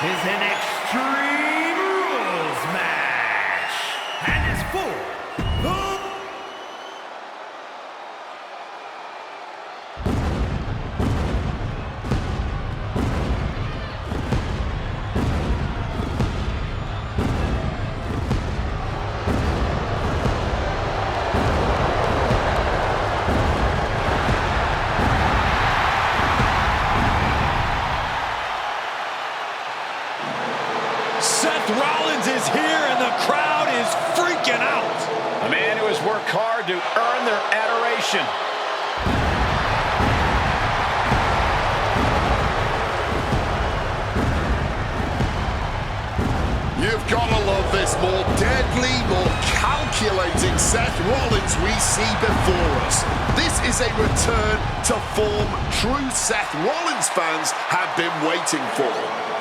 is an Extreme Rules match and is for the Seth Rollins is here and the crowd is freaking out. A man who has worked hard to earn their adoration. You've got to love this more deadly, more calculating Seth Rollins we see before us. This is a return to form true Seth Rollins fans have been waiting for.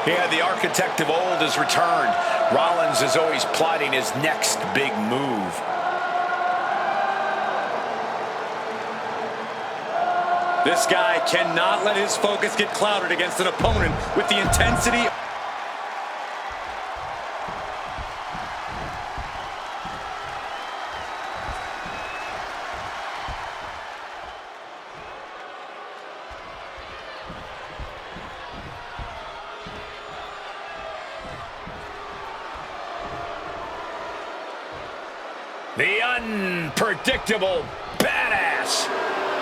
Yeah, the architect of old has returned. Rollins is always plotting his next big move. This guy cannot let his focus get clouded against an opponent with the intensity. The unpredictable badass,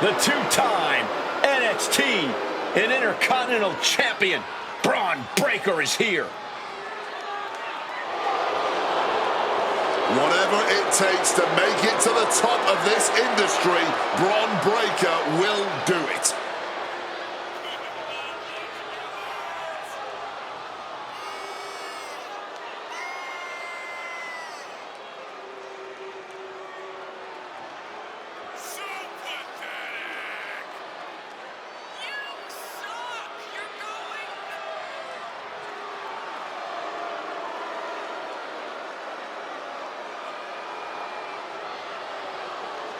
the two-time NXT and Intercontinental Champion, Bron Breakker is here. Whatever it takes to make it to the top of this industry, Bron Breakker will do it.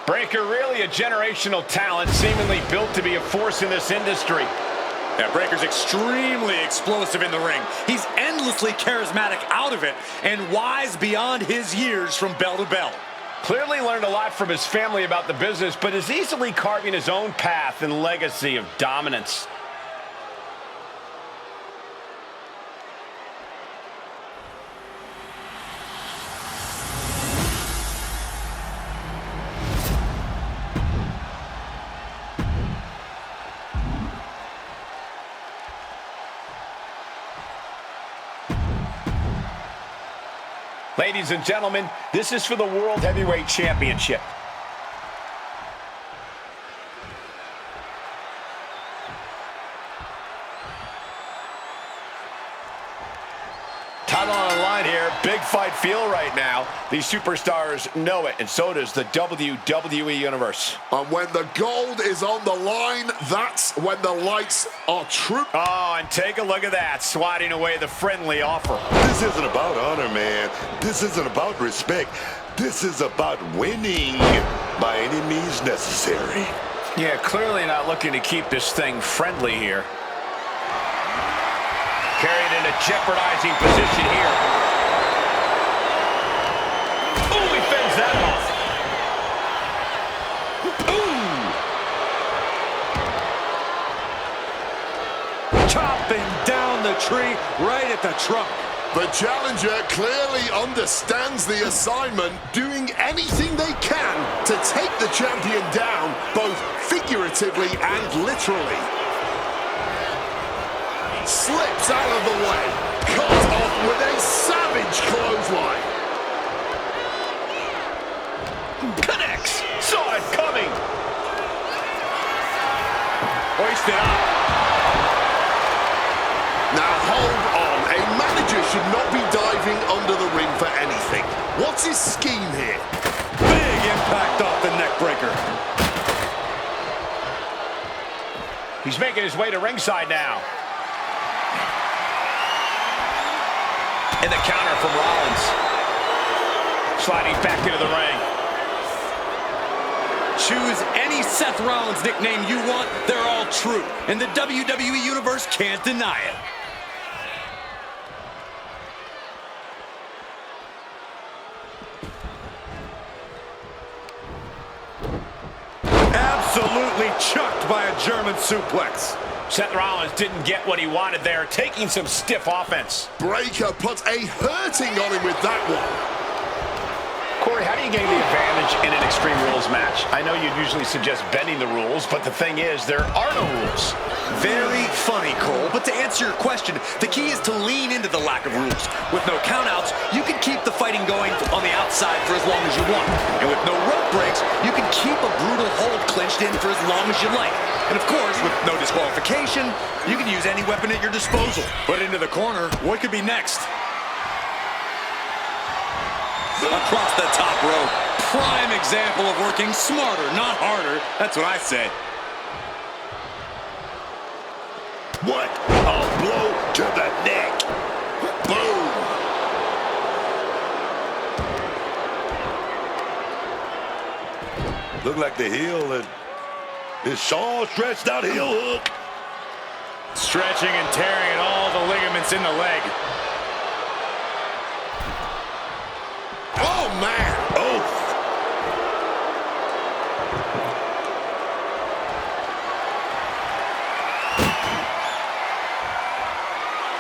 Breakker really a generational talent, seemingly built to be a force in this industry. Yeah, Breakker's extremely explosive in the ring. He's endlessly charismatic out of it and wise beyond his years from bell to bell. Clearly learned a lot from his family about the business, but is easily carving his own path and legacy of dominance. Ladies and gentlemen, this is for the World Heavyweight Championship. Title on the line here. Big fight feel right now. These superstars know it, and so does the WWE Universe. And when the gold is on the line, that's when the lights are true. Oh, and take a look at that, swatting away the friendly offer. This isn't about honor, man. This isn't about respect. This is about winning by any means necessary. Yeah, clearly not looking to keep this thing friendly here. Carried in a jeopardizing position here. Ooh, he fends that off. Ooh! Chopping down the tree right at the trunk. The challenger clearly understands the assignment, doing anything they can to take the champion down, both figuratively and literally. Slips out of the way, cut off with a savage clothesline. Connects, saw it coming. Hoisted up. Now hold on, a manager should not be diving under the ring for anything. What's his scheme here? Big impact off the neck breaker. He's making his way to ringside now. And the counter from Rollins. Sliding back into the ring. Choose any Seth Rollins nickname you want, they're all true. And the WWE Universe can't deny it. absolutely chucked by a German suplex. Seth Rollins didn't get what he wanted there, taking some stiff offense. Breaker put a hurting on him with that one. Corey, how do you gain the advantage in an Extreme Rules match? I know you'd usually suggest bending the rules, but the thing is, there are no rules. Very funny, Cole, but to answer your question, the key is to lean into the lack of rules. With no countouts, you can keep the fighting going on the outside for as long as you want. And with no rope breaks, you can keep a brutal hold clinched in for as long as you like. And of course, with no disqualification, you can use any weapon at your disposal. But into the corner, what could be next? Across the top rope. Prime example of working smarter, not harder. That's what I say. What a blow to the neck. Boom. Look like the heel and his Shaw stretched out heel hook. Stretching and tearing at all the ligaments in the leg. Oh, man. Oh.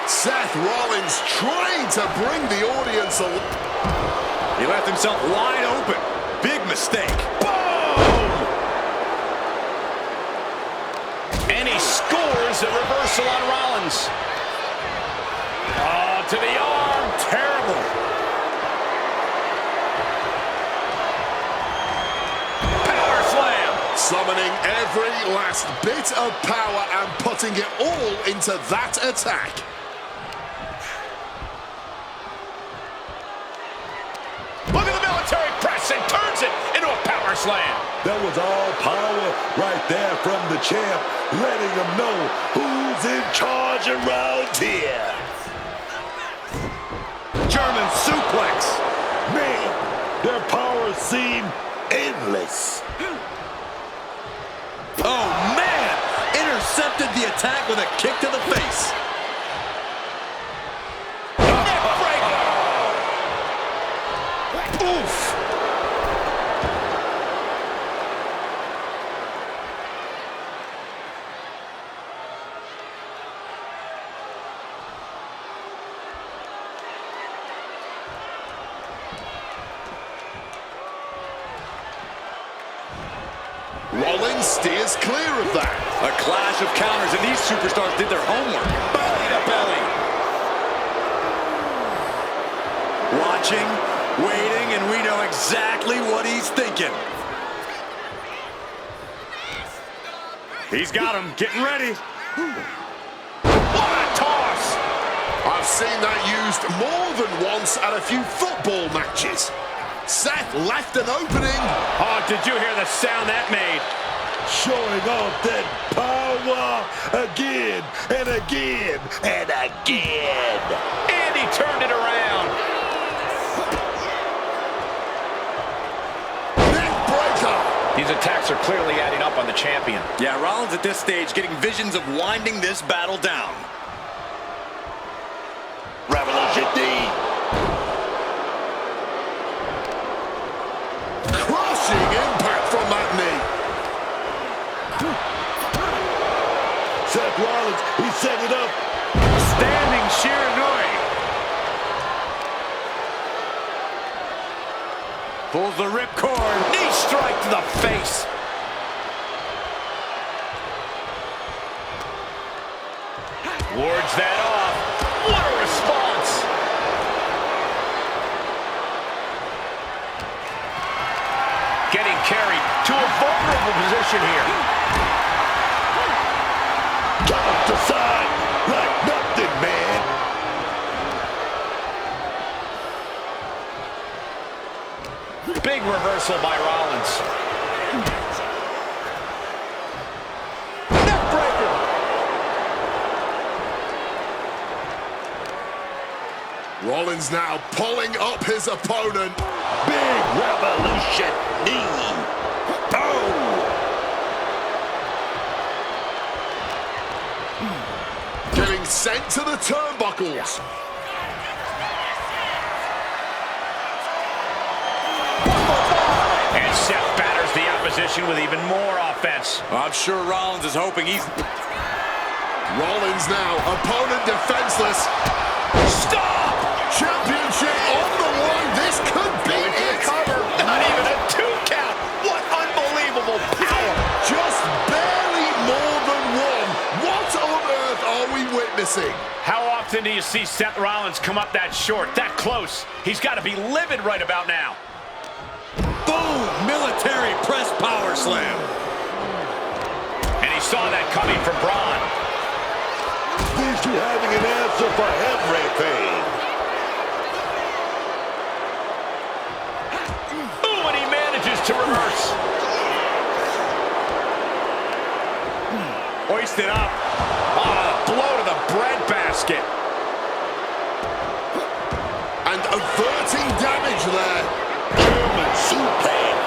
Seth Rollins trying to bring the audience along. He left himself wide open. Big mistake. Boom! And he scores a reversal on Rollins. Oh, to the arm. Terrible. Power slam. Summoning every last bit of power and putting it all into that attack. Look at the military press and turns it into a power slam. That was all power right there from the champ, letting him know who's in charge around here. German suplex. Man, their powers seem endless. Oh, man! Intercepted the attack with a kick to the face. Oof! Rollins steers clear of that. A clash of counters, and these superstars did their homework. Belly to belly. Watching, waiting, and we know exactly what he's thinking. He's got him, getting ready. What a toss! I've seen that used more than once at a few football matches. Seth left an opening. Oh, did you hear the sound that made? Showing off that power again and again and again. And he turned it around. Neck breaker. These attacks are clearly adding up on the champion. Yeah, Rollins at this stage getting visions of winding this battle down. Revolution D. Crushing impact from that knee. Seth Rollins, he set it up. Standing Shiranui. Pulls the ripcord. Knee strike to the face. Wards that off. What a response. Getting carried to a vulnerable position here. Off the side like nothing, man. Big reversal by Rollins. Neckbreaker. Rollins now pulling up his opponent. Big revolution knee. Oh! Getting sent to the turnbuckles. And Seth batters the opposition. position with even more offense. I'm sure Rollins is hoping he's... Rollins now, opponent defenseless. Stop! Championship on the line. This could be it. Cover. Not even a 2 count. What unbelievable power. Just barely more than one. What on earth are we witnessing? How often do you see Seth Rollins come up that short, that close? He's got to be livid right about now. Boom! Military press power slam. And he saw that coming from Bron. These two having an answer for everything. Ooh, and he manages to reverse. Hoisted up. Blow to the breadbasket. And averting damage there. German suplex.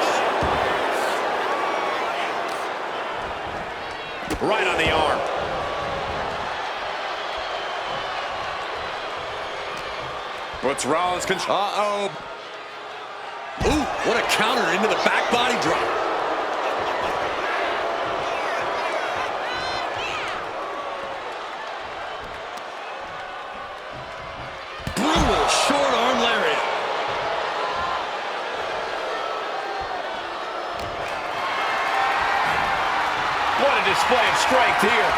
Right on the arm. Puts Rollins control. Uh-oh. Ooh, what a counter into the back body drop. Brutal short arm lariat. What a display of strength here.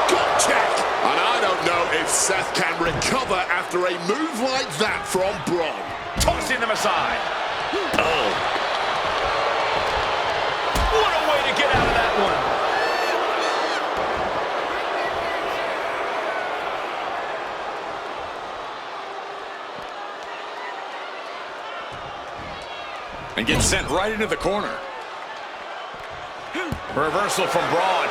Gut check. And I don't know if Seth can recover after a move like that from Bron. Tossing them aside. Oh. What a way to get out of that one. And gets sent right into the corner. Reversal from Bron.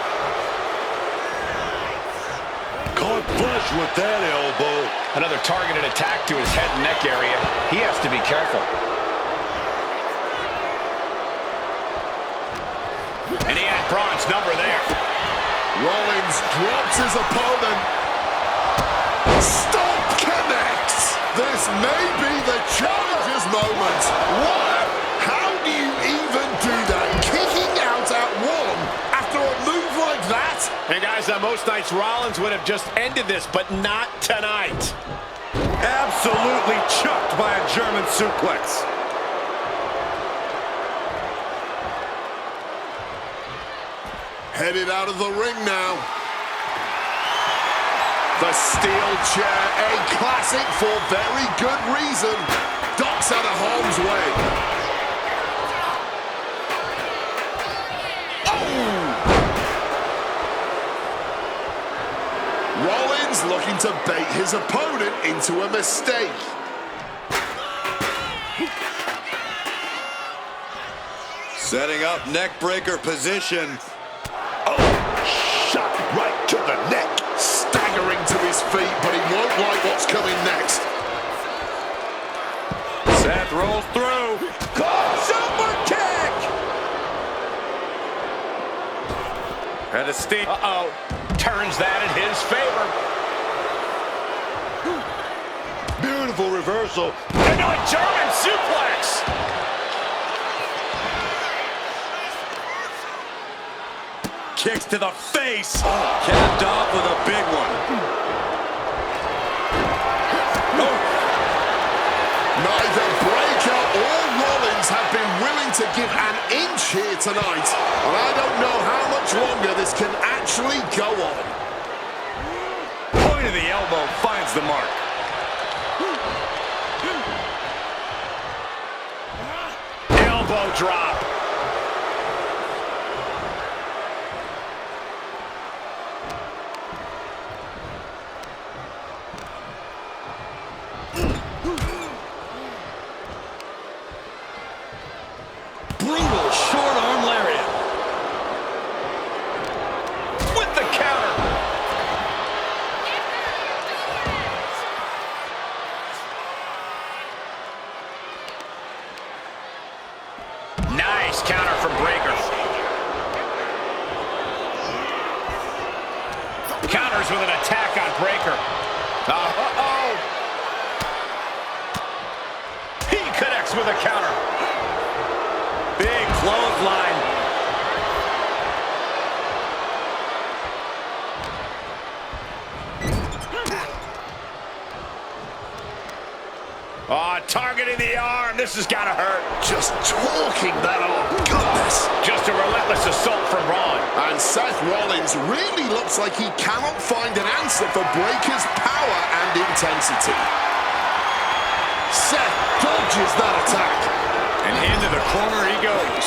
Caught flush with that elbow. Another targeted attack to his head and neck area. He has to be careful. And he had Bron's number there. Rollins drops his opponent. Stop connects. This may be the challenger's moment. What? How do you even do that? Kicking out at one after a move like that? Hey guys, on most nights Rollins would have just ended this, but not tonight. Absolutely chucked by a German suplex. Headed out of the ring now. The steel chair, a classic for very good reason. Ducks out of harm's way. Rollins looking to bait his opponent into a mistake. Setting up neck breaker position. Oh, shot right to the neck. Staggering to his feet, but he won't like what's coming next. Seth rolls through. Super kick! Had a steep. Uh-oh. Turns that in his favor. Beautiful reversal. Into a German suplex. Kicks to the face. Capped off with a big one. Neither Breaker or Rollins have been willing to give an inch here tonight, and I don't know how much longer this can actually go on. Point of the elbow finds the mark. Elbow drop. Brutal short arm lariat. With the counter. Nice counter from Breaker. Counters with an attack on Breaker. Uh-oh. He connects connects with a counter. Big clothesline. Oh, targeting the arm. This has got to hurt. Just talking that off. Goodness. Just a relentless assault from Bron. And Seth Rollins really looks like he cannot find an answer for Breaker's power and intensity. Seth dodges that attack. And into the corner he goes.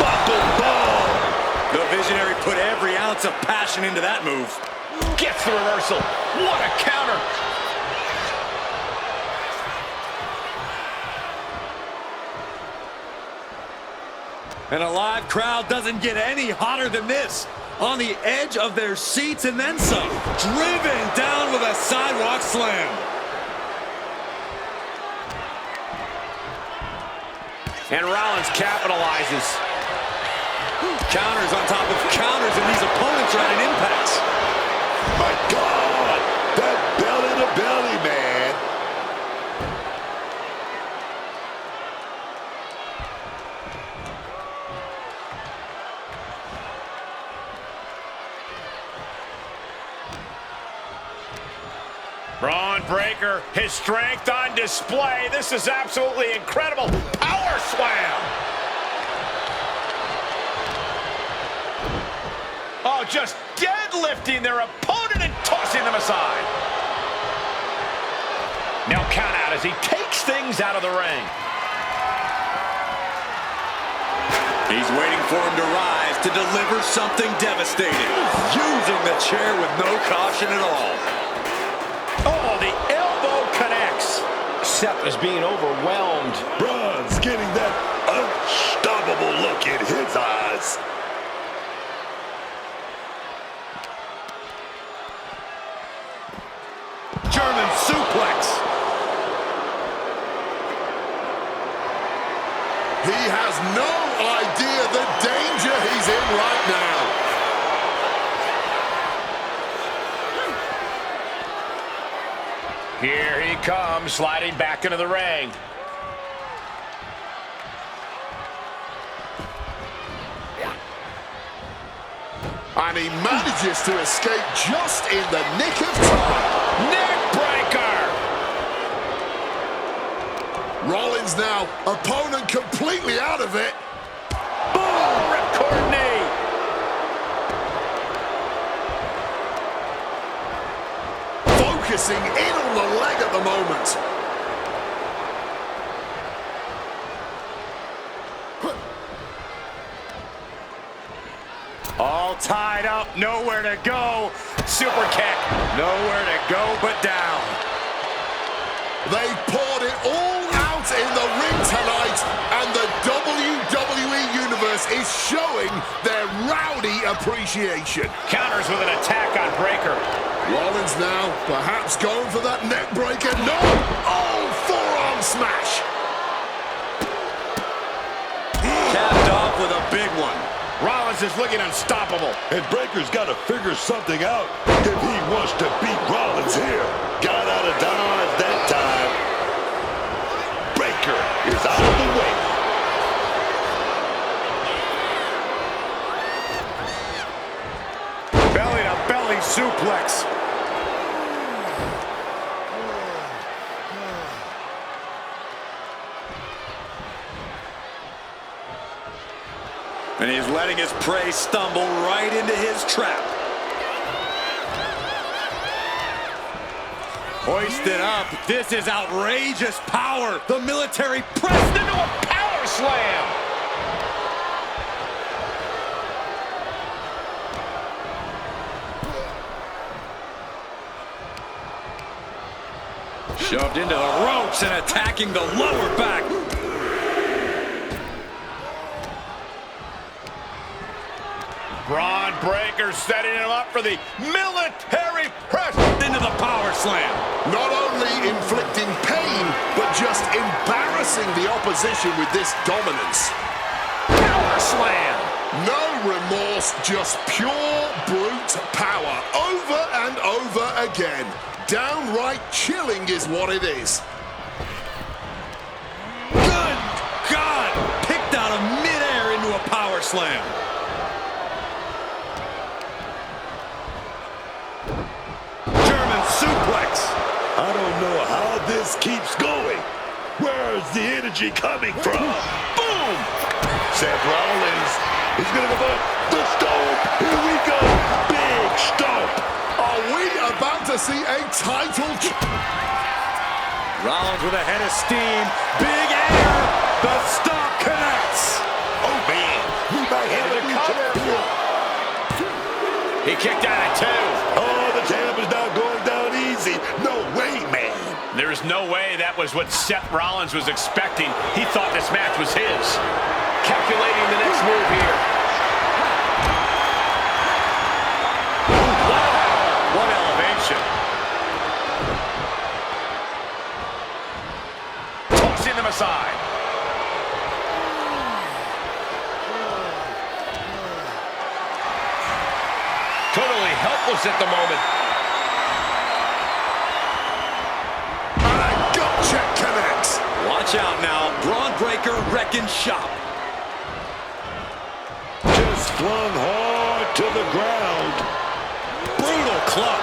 Buckle ball. The Visionary put every ounce of passion into that move. Gets the reversal. What a counter. And a live crowd doesn't get any hotter than this. On the edge of their seats and then some. Driven down with a sidewalk slam. And Rollins capitalizes. Counters on top of counters, and these opponents are at an impasse. My God, that belly to belly, man. Braun Breaker, his strength on display. This is absolutely incredible. Power slam. Oh, just deadlifting their opponent and tossing them aside. Now count out as he takes things out of the ring. He's waiting for him to rise to deliver something devastating. Using the chair with no caution at all. Oh, the elbow connects. Seth is being overwhelmed. Bron's getting that unstoppable look in his eyes. German suplex. He has no idea the danger he's in right now. Here he comes, sliding back into the ring. And he manages to escape just in the nick of time. Neck breaker! Rollins now, opponent completely out of it. Boom! Ripcord knee! Focusing in on the leg at the moment. All tied up, nowhere to go. Super kick, nowhere to go but down. They poured it all out in the ring tonight, and the WWE Universe is showing their rowdy appreciation. Counters with an attack on Breaker. Rollins now, perhaps going for that neck breaker. No! Oh, forearm smash! Capped off with a big one. Rollins is looking unstoppable. And Breaker's got to figure something out if he wants to beat Rollins here. Got out of dodge that time. Breaker is out of the way. Belly-to-belly suplex. And he's letting his prey stumble right into his trap. Hoisted up. This is outrageous power. The military pressed into a Power slam. shoved into the ropes and attacking the lower back. Bron Breaker setting him up for the military press Into the power slam. Not only inflicting pain, but just embarrassing the opposition with this dominance. power slam. No remorse, just pure brute power, over and over again. Downright chilling is what it is. Good God! Picked out of midair into a power slam. German suplex. I don't know how this keeps going. Where's the energy coming from? Boom! Seth Rollins is going to go up. The stomp. Here we go. Big stomp. Are we about to see a title? Rollins with a head of steam. Big air. The stomp connects. Oh, man. We might have a new champion. He kicked out at 2. Oh, the champ is not going down easy. No way, man. There's no way that was what Seth Rollins was expecting. He thought this match was his. Calculating the next move here. Wow, what elevation. Tossing them aside. Totally helpless at the moment. Check connects. Watch out now. Braun breaker wrecking shop. Just flung hard to the ground. Brutal club.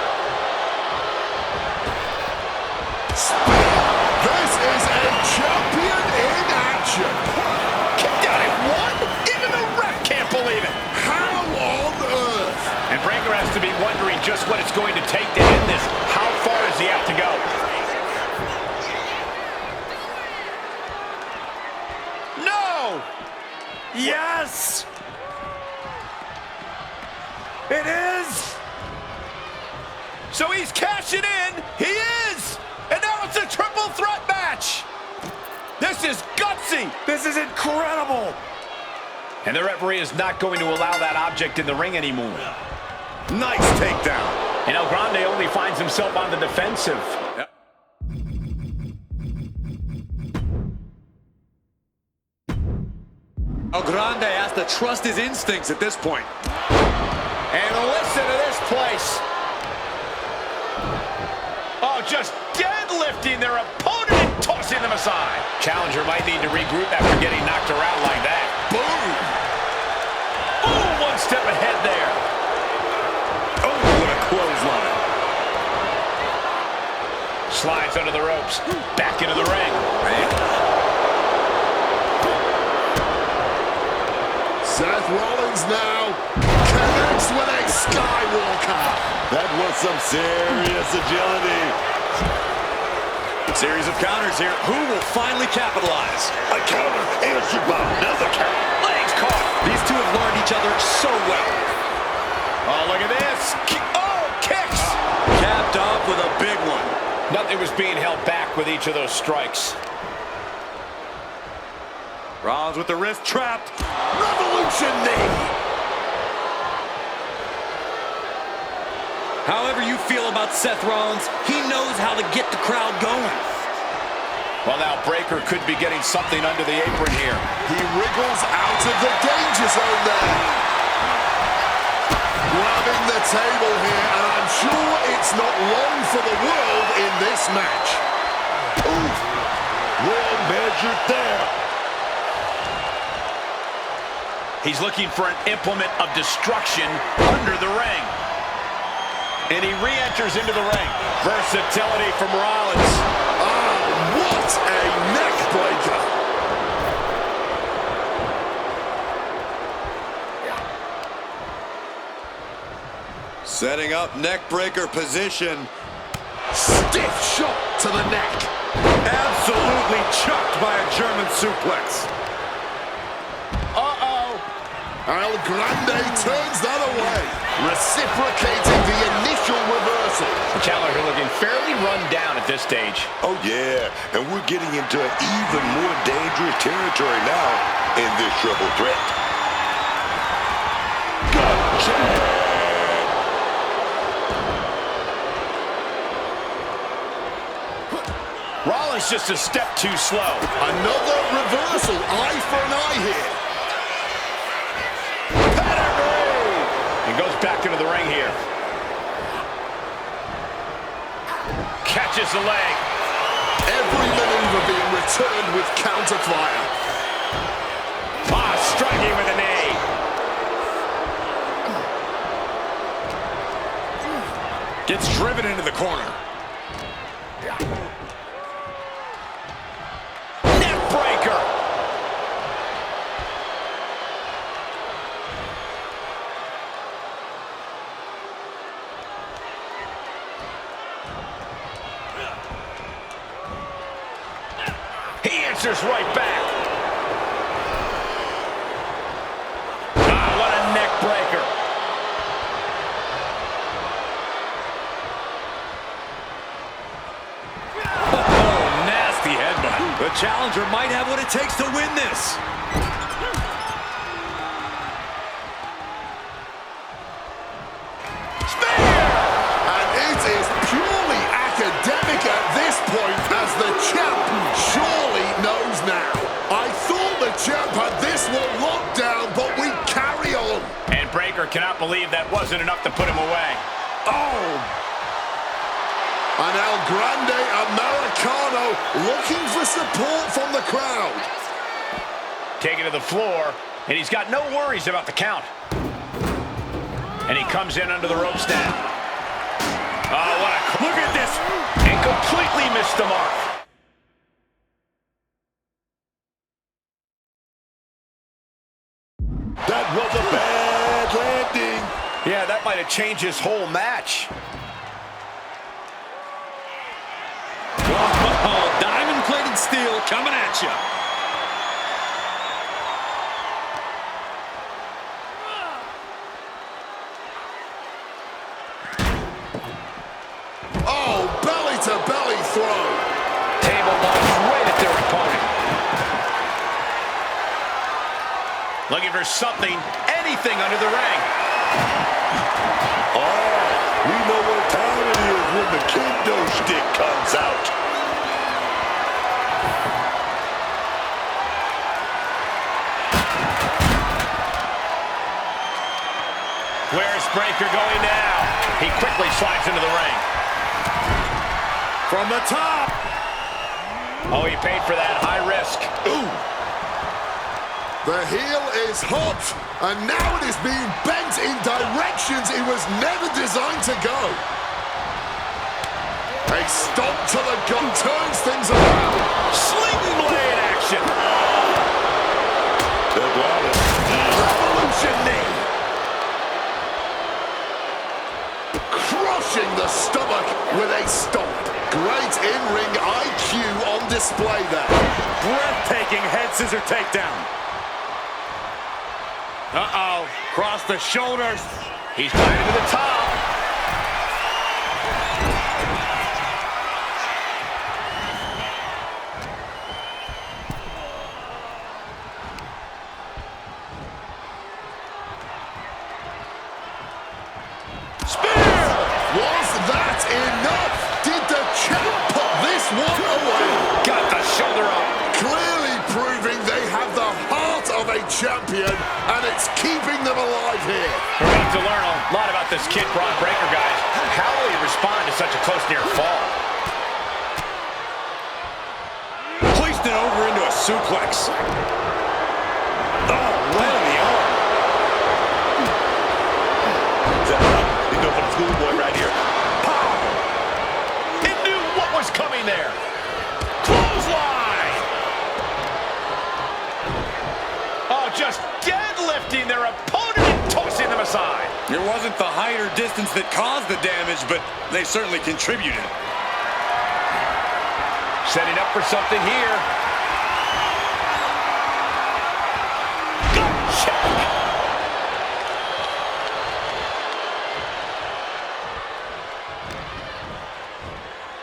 This is a champion in action. Kicked out at 1? Even the ref can't believe it. How on earth? And Breaker has to be wondering just what it's going to take to end this. How far does he have to go? No! Yes! It is! So he's cashing in. He is! And now it's a triple threat match. This is gutsy. This is incredible! And the referee is not going to allow that object in the ring anymore. Nice takedown. And Grande only finds himself on the defensive. Grande has to trust his instincts at this point. And listen to this place. Oh, just deadlifting their opponent and tossing them aside. Challenger might need to regroup after getting knocked around like that. Boom! Ooh, one step ahead there. Oh, what a clothesline. Slides under the ropes. Back into the ring. Seth Rollins now connects with a Skywalker. That was some serious agility. Series of counters here. Who will finally capitalize? A counter answered by another counter. Legs caught. These two have learned each other so well. Oh, look at this. Oh, kicks. Capped off with a big one. Nothing was being held back with each of those strikes. Rollins with the wrist trapped. Revolution knee. However you feel about Seth Rollins, he knows how to get the crowd going. Well, now Breaker could be getting something under the apron here. He wriggles out of the danger zone there. Grabbing the table here, and I'm sure it's not long for the world in this match. Ooh, well measured there. He's looking for an implement of destruction under the ring. And he re-enters into the ring. Versatility from Rollins. Oh, what a neck breaker. Setting up neck breaker position. Stiff shot to the neck. Absolutely chucked by a German suplex. El Grande turns that away, reciprocating the initial reversal. The challenger looking fairly run down at this stage. Oh, yeah, and we're getting into an even more dangerous territory now in this triple threat. Gotcha! Rollins just a step too slow. Another reversal, eye for an eye here. And goes back into the ring here. catches the leg. Every maneuver being returned with counter fire. Striking with a knee. Gets driven into the corner. Neck breaker. He answers right back. What a neck breaker. Oh, nasty headbutt. The challenger might have what it takes to win this. And it is purely academic at this point, as the champ surely knows now. I thought the champ had this one locked down, but we carry on. And Breaker cannot believe that wasn't enough to put him away. Oh! And now Grande Americano looking for support from the crowd. Taken to the floor, and he's got no worries about the count. And he comes in under the ropes now. Oh, what a... Look at this! And completely missed the mark. That was a bad landing. Yeah, that might have changed his whole match. Oh, diamond-plated steel coming at you. Oh, belly-to-belly throw. Table launched right at their opponent. Looking for something, anything under the ring. Oh, we know what time it is when the kendo stick comes out. Where's Breaker going now? He quickly slides into the ring. From the top. Oh, he paid for that. High risk. Ooh. The heel is hot, and now it is being bent in directions it was never designed to go. A stomp to the gut turns things around. Sling blade action. Revolution knee. Crushing the stomach with a stomp. Great in-ring IQ on display there. Breathtaking head scissor takedown. Uh-oh. Cross the shoulders. He's climbing to the top. Spear! Was that enough? Did the champ put this one away? Got the shoulder up. Clearly proving they have the heart of a champion, and it's keeping them alive here. We're about to learn a lot about this kid, Bron Breaker, guys. How will he respond to such a close near fall? Placed it over into a suplex. Oh, right on the arm. He's going for the schoolboy right here. Pow! He knew what was coming there. Clothesline! Oh, just deadlifting their opponent and tossing them aside. It wasn't the height or distance that caused the damage, but they certainly contributed. Setting up for something here. Gut check.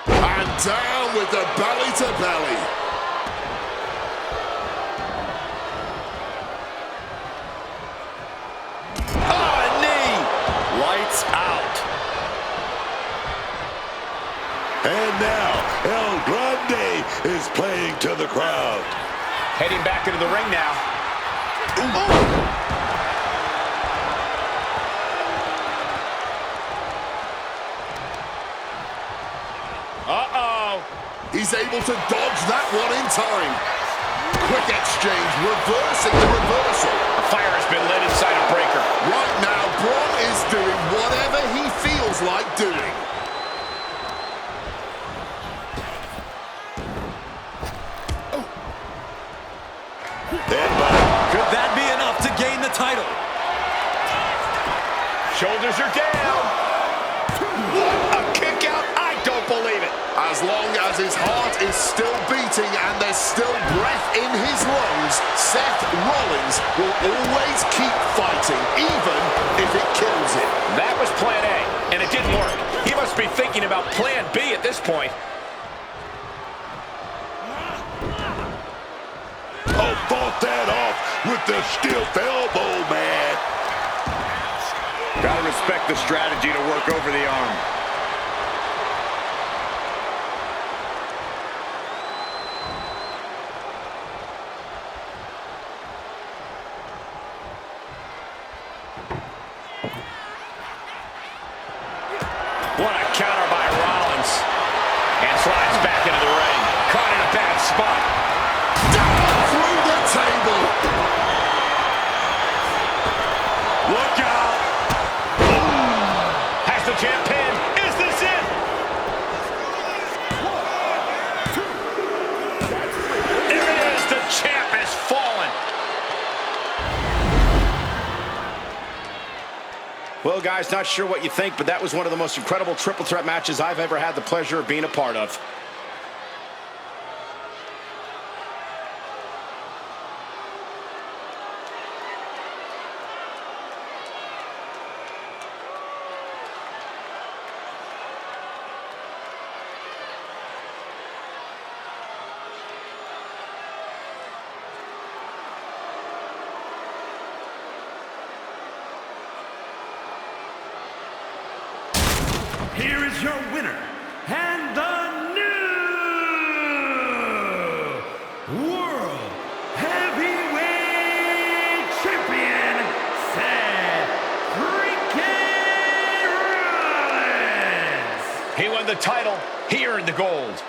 And down with the belly-to-belly. Oh, a knee. Lights out. And now, El Grande is playing to the crowd. Heading back into the ring now. he's able to dodge that one in time. Quick exchange, reversing the reversal. A fire has been lit inside a breaker. Right now, Bron is doing whatever he feels like doing. Could that be enough to gain the title? Shoulders are down. What a kick out. I don't believe it. As long as his heart is still beating and there's still breath in his lungs, Seth Rollins will always keep fighting, even if it kills him. That was plan A, and it didn't work. He must be thinking about plan B at this point. Oh, fought that off with the stiff elbow, man. Gotta respect the strategy to work over the arm. What a counter by Rollins. And slides back into the ring. Caught in a bad spot. Down through the table. Look out. Has the champ pinned. Is this it? There it is. The champ has fallen. Well, guys, not sure what you think, but that was one of the most incredible triple threat matches I've ever had the pleasure of being a part of. Here is your winner, and the new World Heavyweight Champion, Seth freaking Rollins. He won the title. He earned the gold.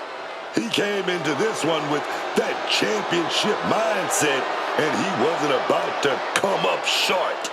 He came into this one with that championship mindset, and he wasn't about to come up short.